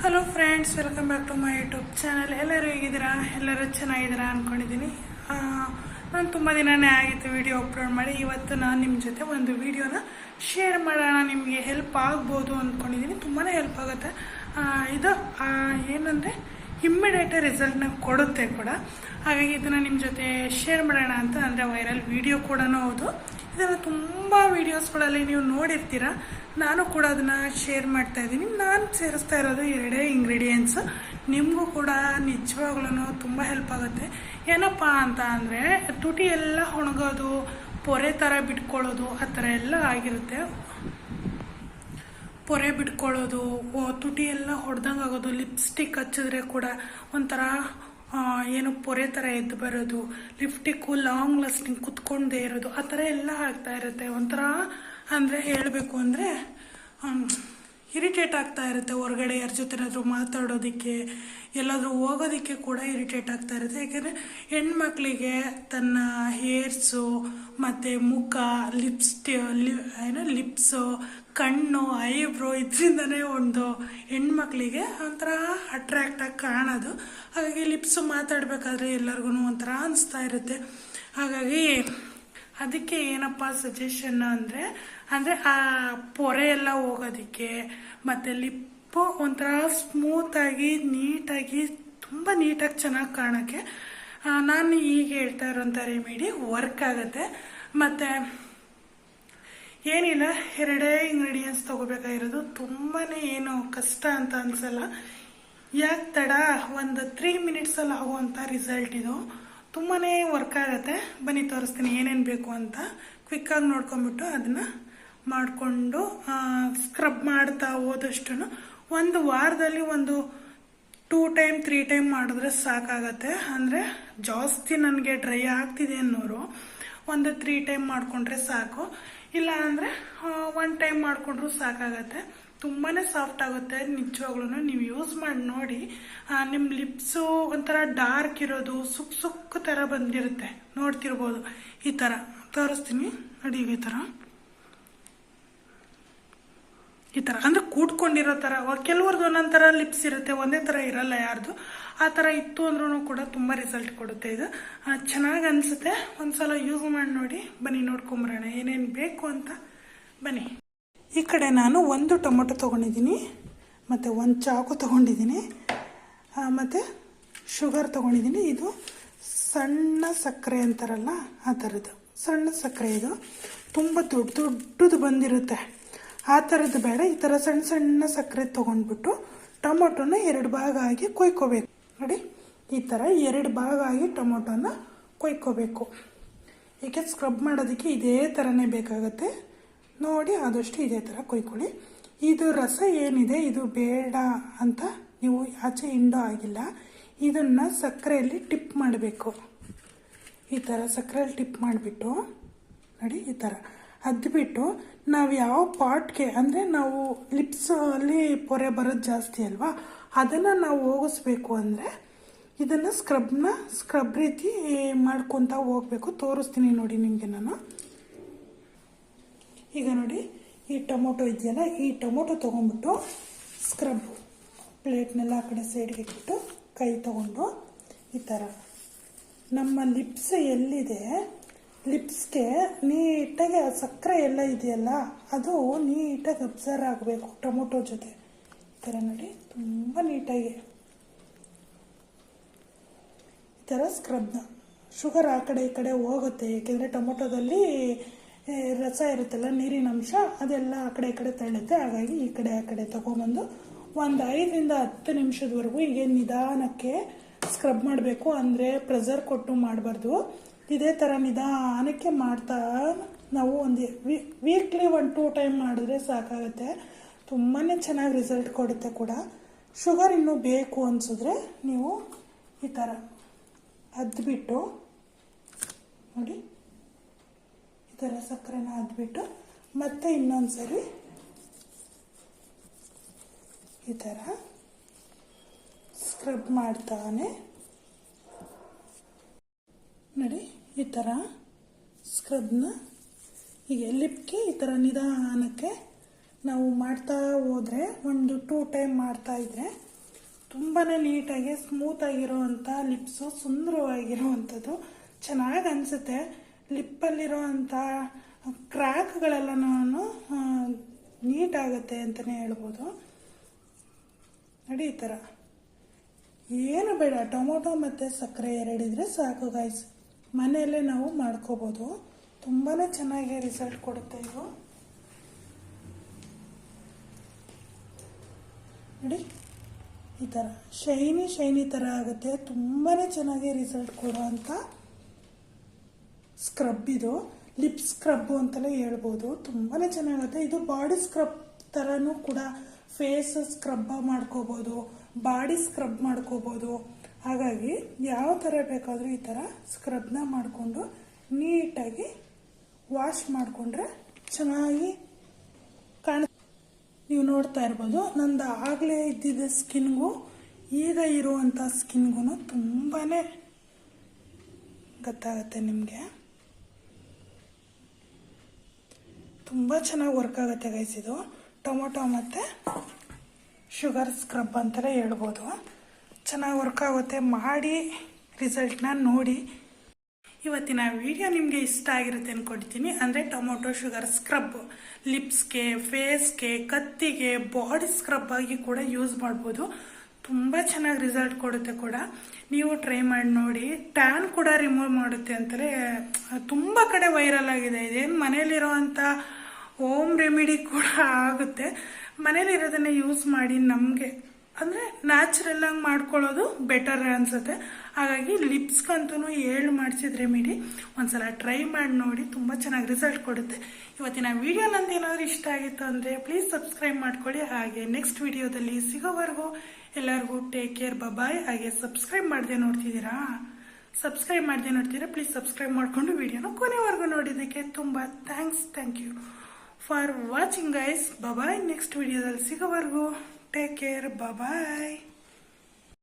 Hello friends, welcome back to my YouTube channel. ಎಲ್ಲರೂ ಹೇಗಿದ್ದೀರಾ? ಎಲ್ಲರೂ ಚೆನ್ನಾಗಿದ್ದೀರಾ ಅಂದ್ಕೊಂಡಿದ್ದೀನಿ. ನಾನು ತುಂಬ ದಿನವೇ ಆಗಿತ್ತು ವಿಡಿಯೋ ಅಪ್ಲೋಡ್ ಮಾಡಿ. ಇವತ್ತು ನಾನು ನಿಮ್ಮ ಜೊತೆ ಒಂದು ವಿಡಿಯೋನ ಶೇರ್ ಮಾಡೋಣ. ನಿಮಗೆ ಹೆಲ್ಪ್ ಆಗ್ಬೋದು ಅಂದ್ಕೊಂಡಿದ್ದೀನಿ. ತುಂಬಾ ಹೆಲ್ಪ್ ಆಗುತ್ತೆ. ಇದು ಏನಂದರೆ ಇಮ್ಮಿಡಿಯೇಟ್ ರಿಸಲ್ಟ್ನ ಕೊಡುತ್ತೆ ಕೂಡ. ಹಾಗಾಗಿ ಇದನ್ನು ನಿಮ್ಮ ಜೊತೆ ಶೇರ್ ಮಾಡೋಣ ಅಂತ. ಅಂದರೆ ವೈರಲ್ ವಿಡಿಯೋ ಕೂಡ ಹೌದು. ಇದನ್ನು ತುಂಬ ವೀಡಿಯೋಸ್ಗಳಲ್ಲಿ ನೀವು ನೋಡಿರ್ತೀರ. ನಾನು ಕೂಡ ಅದನ್ನು ಶೇರ್ ಮಾಡ್ತಾ ಇದ್ದೀನಿ. ನಾನು ಸೇರಿಸ್ತಾ ಇರೋದು 2 ಇಂಗ್ರೀಡಿಯೆಂಟ್ಸ್. ನಿಮಗೂ ಕೂಡ ನಿಜವಾಗ್ಲೂ ತುಂಬ ಹೆಲ್ಪ್ ಆಗುತ್ತೆ. ಏನಪ್ಪ ಅಂತ ಅಂದರೆ, ತುಟಿ ಎಲ್ಲ ಒಣಗೋದು, ಪೊರೆ ಥರ ಬಿಟ್ಕೊಳ್ಳೋದು, ಆ ಥರ ಎಲ್ಲ ಆಗಿರುತ್ತೆ. ಪೊರೆ ಬಿಟ್ಕೊಳ್ಳೋದು, ತುಟಿ ಎಲ್ಲ ಹೊಡೆದಂಗೆ ಆಗೋದು, ಲಿಪ್ಸ್ಟಿಕ್ ಹಚ್ಚಿದ್ರೆ ಕೂಡ ಒಂಥರ ಏನು ಪೊರೆ ಥರ ಎದ್ದು ಬರೋದು, ಲಿಪ್ಸ್ಟಿಕ್ಕು ಲಾಂಗ್ ಲಾಸ್ಟಿಂಗ್ ಕುತ್ಕೊಂಡೇ ಇರೋದು, ಆ ಥರ ಎಲ್ಲ ಆಗ್ತಾ ಇರುತ್ತೆ. ಒಂಥರ ಅಂದರೆ ಹೇಳಬೇಕು ಅಂದರೆ ಇರಿಟೇಟ್ ಆಗ್ತಾ ಇರುತ್ತೆ. ಹೊರಗಡೆ ಯಾರ ಜೊತೆನಾದರೂ ಮಾತಾಡೋದಕ್ಕೆ, ಎಲ್ಲಾದರೂ ಹೋಗೋದಕ್ಕೆ ಕೂಡ ಇರಿಟೇಟ್ ಆಗ್ತಾ ಇರುತ್ತೆ. ಯಾಕೆಂದರೆ ಹೆಣ್ಮಕ್ಳಿಗೆ ತನ್ನ ಹೇರ್ಸು ಮತ್ತು ಮುಖ, ಲಿಪ್ಸು, ಕಣ್ಣು, ಐಬ್ರೋ ಇದರಿಂದನೇ ಒಂದು ಹೆಣ್ಮಕ್ಳಿಗೆ ಒಂಥರ ಅಟ್ರ್ಯಾಕ್ಟಾಗಿ ಕಾಣೋದು. ಹಾಗಾಗಿ ಲಿಪ್ಸು ಮಾತಾಡಬೇಕಾದ್ರೆ ಎಲ್ಲರಿಗೂ ಒಂಥರ ಅನಿಸ್ತಾ ಇರುತ್ತೆ. ಹಾಗಾಗಿ ಅದಕ್ಕೆ ಏನಪ್ಪ ಸಜೆಷನ್ ಅಂದರೆ ಆ ಪೊರೆ ಎಲ್ಲ ಹೋಗೋದಕ್ಕೆ ಮತ್ತು ಲಿಪ್ಪು ಒಂಥರ ಸ್ಮೂತಾಗಿ, ನೀಟಾಗಿ, ತುಂಬ ನೀಟಾಗಿ ಚೆನ್ನಾಗಿ ಕಾಣೋಕ್ಕೆ ನಾನು ಈಗ ಹೇಳ್ತಾ ಇರೋಂಥ ರೆಮಿಡಿ ವರ್ಕ್ ಆಗುತ್ತೆ. ಮತ್ತು ಏನಿಲ್ಲ, 2 ಇಂಗ್ರೀಡಿಯೆಂಟ್ಸ್ ತೊಗೋಬೇಕಾಗಿರೋದು. ತುಂಬಾ ಏನು ಕಷ್ಟ ಅಂತ ಅನಿಸಲ್ಲ. ಯಾಕೆ ತಡ, ಒಂದು 3 ಮಿನಿಟ್ಸಲ್ಲಿ ಆಗುವಂಥ ರಿಸಲ್ಟ್ ಇದು. ತುಂಬಾ ವರ್ಕ್ ಆಗುತ್ತೆ. ಬನ್ನಿ ತೋರಿಸ್ತೀನಿ ಏನೇನು ಬೇಕು ಅಂತ. ಕ್ವಿಕ್ಕಾಗಿ ನೋಡ್ಕೊಂಬಿಟ್ಟು ಅದನ್ನು ಮಾಡಿಕೊಂಡು ಸ್ಕ್ರಬ್ ಮಾಡ್ತಾ ಹೋದಷ್ಟು ಒಂದು ವಾರದಲ್ಲಿ ಒಂದು 2 ಟೈಮ್ 3 ಟೈಮ್ ಮಾಡಿದ್ರೆ ಸಾಕಾಗತ್ತೆ. ಅಂದರೆ ಜಾಸ್ತಿ ನನಗೆ ಡ್ರೈ ಆಗ್ತಿದೆ ಅನ್ನೋರು ಒಂದು 3 ಟೈಮ್ ಮಾಡಿಕೊಂಡ್ರೆ ಸಾಕು. ಇಲ್ಲ ಅಂದರೆ 1 ಟೈಮ್ ಮಾಡಿಕೊಂಡ್ರೂ ಸಾಕಾಗತ್ತೆ. ತುಂಬಾ ಸಾಫ್ಟ್ ಆಗುತ್ತೆ. ನಿಜವಾಗ್ಲೂ ನೀವು ಯೂಸ್ ಮಾಡಿ ನೋಡಿ. ನಿಮ್ಮ ಲಿಪ್ಸು ಒಂಥರ ಡಾರ್ಕ್ ಇರೋದು, ಸುಕ್ಕು ಥರ ಬಂದಿರುತ್ತೆ, ನೋಡ್ತಿರ್ಬೋದು. ಈ ಥರ ತೋರಿಸ್ತೀನಿ ನೋಡಿ. ಈ ಥರ ಅಂದರೆ ಕೂಡ್ಕೊಂಡಿರೋ ಥರ. ಕೆಲವ್ರದ್ದು ಒಂದೊಂದು ಥರ ಲಿಪ್ಸ್ ಇರುತ್ತೆ, ಒಂದೇ ಥರ ಇರಲ್ಲ ಯಾರ್ದು. ಆ ಥರ ಇತ್ತು ಅಂದ್ರೂ ಕೂಡ ತುಂಬ ರಿಸಲ್ಟ್ ಕೊಡುತ್ತೆ. ಇದು ಚೆನ್ನಾಗಿ ಅನಿಸುತ್ತೆ. ಒಂದ್ಸಲ ಯೂಸ್ ಮಾಡಿ ನೋಡಿ. ಬನ್ನಿ ನೋಡ್ಕೊಂಬರೋಣ ಏನೇನು ಬೇಕು ಅಂತ. ಬನ್ನಿ. ಈ ಕಡೆ ನಾನು 1 ಟೊಮೊಟೊ ತೊಗೊಂಡಿದ್ದೀನಿ, ಮತ್ತು 1 ಚಾಕು ತೊಗೊಂಡಿದ್ದೀನಿ, ಮತ್ತು ಶುಗರ್ ತೊಗೊಂಡಿದ್ದೀನಿ. ಇದು ಸಣ್ಣ ಸಕ್ಕರೆ ಅಂತಾರಲ್ಲ ಆ ಥರದ್ದು ಸಣ್ಣ ಸಕ್ಕರೆ. ಇದು ತುಂಬ ದೊಡ್ಡದು ಬಂದಿರುತ್ತೆ. ಆ ಥರದ್ದು ಬೇಡ. ಈ ಥರ ಸಣ್ಣ ಸಕ್ಕರೆ ತೊಗೊಂಡ್ಬಿಟ್ಟು ಟೊಮೊಟೊನ 2 ಭಾಗ ಆಗಿ ಕೊಯ್ಕೋಬೇಕು. ನೋಡಿ, ಈ ಥರ 2 ಭಾಗ ಆಗಿ ಟೊಮೊಟೊನ ಕೊಯ್ಕೋಬೇಕು. ಏಕೆ ಸ್ಕ್ರಬ್ ಮಾಡೋದಕ್ಕೆ ಇದೇ ಥರನೇ ಬೇಕಾಗುತ್ತೆ. ನೋಡಿ, ಆದಷ್ಟು ಇದೇ ಥರ ಕೊಯ್ಕೊಳ್ಳಿ. ಇದು ರಸ ಏನಿದೆ ಇದು ಬೇಡ ಅಂತ ನೀವು ಆಚೆ ಹಿಂಡೋ ಆಗಿಲ್ಲ. ಇದನ್ನು ಸಕ್ಕರೆಯಲ್ಲಿ ಟಿಪ್ ಮಾಡಬೇಕು. ಈ ಥರ ಸಕ್ಕರೆಯಲ್ಲಿ ಟಿಪ್ ಮಾಡಿಬಿಟ್ಟು ನೋಡಿ, ಈ ಥರ ಅದ್ಬಿಟ್ಟು ನಾವು ಯಾವ ಪಾಟ್ಗೆ, ಅಂದರೆ ನಾವು ಲಿಪ್ಸಲ್ಲಿ ಪೊರೆ ಬರೋದು ಜಾಸ್ತಿ ಅಲ್ವಾ, ಅದನ್ನು ನಾವು ಹೋಗಿಸ್ಬೇಕು. ಅಂದರೆ ಇದನ್ನು ಸ್ಕ್ರಬ್ ರೀತಿ ಮಾಡ್ಕೊತಾ ಹೋಗ್ಬೇಕು. ತೋರಿಸ್ತೀನಿ ನೋಡಿ ನಿಮಗೆ ನಾನು. ಈಗ ನೋಡಿ, ಈ ಟೊಮೊಟೊ ಇದೆಯಲ್ಲ, ಈ ಟೊಮೊಟೊ ತೊಗೊಂಡ್ಬಿಟ್ಟು ಸ್ಕ್ರಬ್ ಪ್ಲೇಟ್ನೆಲ್ಲ ಆ ಕಡೆ ಸೈಡ್ಗೆ ಇಟ್ಬಿಟ್ಟು ಕೈ ತೊಗೊಂಡು ಈ ಥರ ನಮ್ಮ ಲಿಪ್ಸ್ ಎಲ್ಲಿದೆ, ಲಿಪ್ಸ್ಗೆ ನೀಟಾಗಿ ಆ ಸಕ್ಕರೆ ಎಲ್ಲ ಇದೆಯಲ್ಲ ಅದು ನೀಟಾಗಿ ಅಬ್ಸರ್ವ್ ಆಗಬೇಕು ಟೊಮೊಟೊ ಜೊತೆ. ಈ ಥರ ನೋಡಿ, ತುಂಬ ನೀಟಾಗಿ ಈ ಥರ ಸ್ಕ್ರಬ್ನ. ಶುಗರ್ ಆ ಕಡೆ ಈ ಕಡೆ ಹೋಗುತ್ತೆ, ಏಕೆಂದರೆ ಟೊಮೊಟೊದಲ್ಲಿ ರಸ ಇರುತ್ತಲ್ಲ, ನೀರಿನ ಅಂಶ, ಅದೆಲ್ಲ ಆ ಕಡೆ ಈ ಕಡೆ ತಳ್ಳುತ್ತೆ. ಹಾಗಾಗಿ ಈ ಕಡೆ ಆ ಕಡೆ ತೊಗೊಂಬಂದು ಒಂದು 5 ರಿಂದ 10 ನಿಮಿಷದವರೆಗೂ ಹೀಗೆ ನಿಧಾನಕ್ಕೆ ಸ್ಕ್ರಬ್ ಮಾಡಬೇಕು. ಅಂದರೆ ಪ್ರೆಷರ್ ಕೊಟ್ಟು ಮಾಡಬಾರ್ದು. ಇದೇ ಥರ ನಿಧಾನಕ್ಕೆ ಮಾಡ್ತಾ ನಾವು ಒಂದು ವೀಕ್ಲಿ 1-2 ಟೈಮ್ ಮಾಡಿದ್ರೆ ಸಾಕಾಗುತ್ತೆ. ತುಂಬಾ ಚೆನ್ನಾಗಿ ರಿಸಲ್ಟ್ ಕೊಡುತ್ತೆ ಕೂಡ. ಶುಗರ್ ಇನ್ನೂ ಬೇಕು ಅನಿಸಿದ್ರೆ ನೀವು ಈ ಥರ ಅದ್ಬಿಟ್ಟು ನೋಡಿ, ಈ ಥರ ಸಕ್ಕರೆನ ಅದ್ಬಿಟ್ಟು ಮತ್ತೆ ಇನ್ನೊಂದು ಸರಿ ಈ ಥರ ಸ್ಕ್ರಬ್ ಮಾಡ್ತಾನೆ ನೋಡಿ. ಈ ಥರ ಸ್ಕ್ರಬ್ನ ಹೀಗೆ ಲಿಪ್ಗೆ ಈ ಥರ ನಿಧಾನಕ್ಕೆ ನಾವು ಮಾಡ್ತಾ ಹೋದರೆ, ಒಂದು 2 ಟೈಮ್ ಮಾಡ್ತಾ ಇದ್ರೆ ತುಂಬಾ ನೀಟಾಗಿ ಸ್ಮೂತಾಗಿರೋವಂಥ ಲಿಪ್ಸು, ಸುಂದರವಾಗಿರೋವಂಥದ್ದು ಚೆನ್ನಾಗಿ ಅನಿಸುತ್ತೆ. ಲಿಪ್ಪಲ್ಲಿರೋವಂಥ ಕ್ರ್ಯಾಕ್ಗಳೆಲ್ಲನೂ ನೀಟಾಗುತ್ತೆ ಅಂತಲೇ ಹೇಳ್ಬೋದು. ನೋಡಿ ಈ ಥರ ಏನು ಬೇಡ, ಟೊಮೊಟೊ ಮತ್ತು ಸಕ್ಕರೆ ಎರಡಿದ್ರೆ ಸಾಕು ಗೈಸ್. ಮನೆಯಲ್ಲೇ ನಾವು ಮಾಡ್ಕೋಬೋದು. ತುಂಬಾ ಚೆನ್ನಾಗಿ ರಿಸಲ್ಟ್ ಕೊಡುತ್ತೆ ಇದು. ನೋಡಿ ಈ ಥರ ಶೈನಿ ಥರ ಆಗುತ್ತೆ. ತುಂಬಾ ಚೆನ್ನಾಗಿ ರಿಸಲ್ಟ್ ಕೊಡುವಂಥ ಸ್ಕ್ರಬ್ ಇದು. ಲಿಪ್ ಸ್ಕ್ರಬ್ಬು ಅಂತಲೇ ಹೇಳ್ಬೋದು. ತುಂಬಾ ಚೆನ್ನಾಗುತ್ತೆ ಇದು. ಬಾಡಿ ಸ್ಕ್ರಬ್ ಥರನೂ ಕೂಡ ಫೇಸ್ ಸ್ಕ್ರಬ್ ಮಾಡ್ಕೋಬೋದು, ಬಾಡಿ ಸ್ಕ್ರಬ್ ಮಾಡ್ಕೋಬೋದು. ಹಾಗಾಗಿ ಯಾವ ಥರ ಬೇಕಾದರೂ ಈ ಥರ ಸ್ಕ್ರಬ್ನ ಮಾಡಿಕೊಂಡು ನೀಟಾಗಿ ವಾಶ್ ಮಾಡಿಕೊಂಡ್ರೆ ಚೆನ್ನಾಗಿ ಕಾಣುತ್ತೆ. ನೀವು ನೋಡ್ತಾ ಇರ್ಬೋದು, ನಂದು ಆಗಲೇ ಇದ್ದಿದ್ದ ಸ್ಕಿನ್ಗೂ ಈಗ ಇರುವಂಥ ಸ್ಕಿನ್ಗೂ ತುಂಬಾ ಗೊತ್ತಾಗುತ್ತೆ ನಿಮಗೆ. ತುಂಬ ಚೆನ್ನಾಗಿ ವರ್ಕ್ ಆಗುತ್ತೆ ಗೈಸ್ ಇದು. ಟೊಮೊಟೊ ಮತ್ತು ಶುಗರ್ ಸ್ಕ್ರಬ್ ಅಂತಲೇ ಹೇಳ್ಬೋದು. ಚೆನ್ನಾಗಿ ವರ್ಕ್ ಆಗುತ್ತೆ. ಮಾಡಿ ರಿಸಲ್ಟ್ನ ನೋಡಿ. ಇವತ್ತಿನ ವಿಡಿಯೋ ನಿಮಗೆ ಇಷ್ಟ ಆಗಿರುತ್ತೆ ಅಂದ್ಕೊಳ್ತೀನಿ. ಅಂದರೆ ಟೊಮೊಟೊ ಶುಗರ್ ಸ್ಕ್ರಬ್ ಲಿಪ್ಸ್ಗೆ, ಫೇಸ್ಗೆ, ಕತ್ತಿಗೆ, ಬಾಡಿ ಸ್ಕ್ರಬ್ ಆಗಿ ಕೂಡ ಯೂಸ್ ಮಾಡ್ಬೋದು. ತುಂಬ ಚೆನ್ನಾಗಿ ರಿಸಲ್ಟ್ ಕೊಡುತ್ತೆ ಕೂಡ. ನೀವು ಟ್ರೈ ಮಾಡಿ ನೋಡಿ. ಟ್ಯಾನ್ ಕೂಡ ರಿಮೂವ್ ಮಾಡುತ್ತೆ ಅಂತಲೇ ತುಂಬ ಕಡೆ ವೈರಲ್ ಆಗಿದೆ. ಇದೇನು ಮನೇಲಿರೋವಂಥ ಹೋಮ್ ರೆಮಿಡಿ ಕೂಡ ಆಗುತ್ತೆ. ಮನೇಲಿರೋದನ್ನೇ ಯೂಸ್ ಮಾಡಿ ನಮಗೆ ಅಂದರೆ ನ್ಯಾಚುರಲ್ಲಾಗಿ ಮಾಡ್ಕೊಳ್ಳೋದು ಬೆಟರ್ ಅನಿಸುತ್ತೆ. ಹಾಗಾಗಿ ಲಿಪ್ಸ್ಗಂತೂ ಮಾಡಿಸಿದ ರೆಮಿಡಿ ಒಂದ್ಸಲ ಟ್ರೈ ಮಾಡಿ ನೋಡಿ. ತುಂಬ ಚೆನ್ನಾಗಿ ರಿಸಲ್ಟ್ ಕೊಡುತ್ತೆ. ಇವತ್ತಿನ ವಿಡಿಯೋ ನಂದು ಏನಾದರೂ ಇಷ್ಟ ಆಗಿತ್ತು ಅಂದರೆ ಪ್ಲೀಸ್ ಸಬ್ಸ್ಕ್ರೈಬ್ ಮಾಡ್ಕೊಳ್ಳಿ. ಹಾಗೆ ನೆಕ್ಸ್ಟ್ ವಿಡಿಯೋದಲ್ಲಿ ಸಿಗೋವರೆಗೂ ಎಲ್ಲರಿಗೂ ಟೇಕ್ ಕೇರ್, ಬಾಯ್. ಹಾಗೆ ಸಬ್ಸ್ಕ್ರೈಬ್ ಮಾಡದೆ ನೋಡ್ತಿದ್ದೀರಾ ಪ್ಲೀಸ್ ಸಬ್ಸ್ಕ್ರೈಬ್ ಮಾಡಿಕೊಂಡು ವಿಡಿಯೋನ ಕೊನೆವರೆಗೂ ನೋಡಿದ್ದಕ್ಕೆ ತುಂಬ thank you for watching guys. Bye. Next ವಿಡಿಯೋದಲ್ಲಿ ಸಿಗೋವರೆಗೂ ಟೇಕ್ ಕೇರ್, ಬಾಯ್.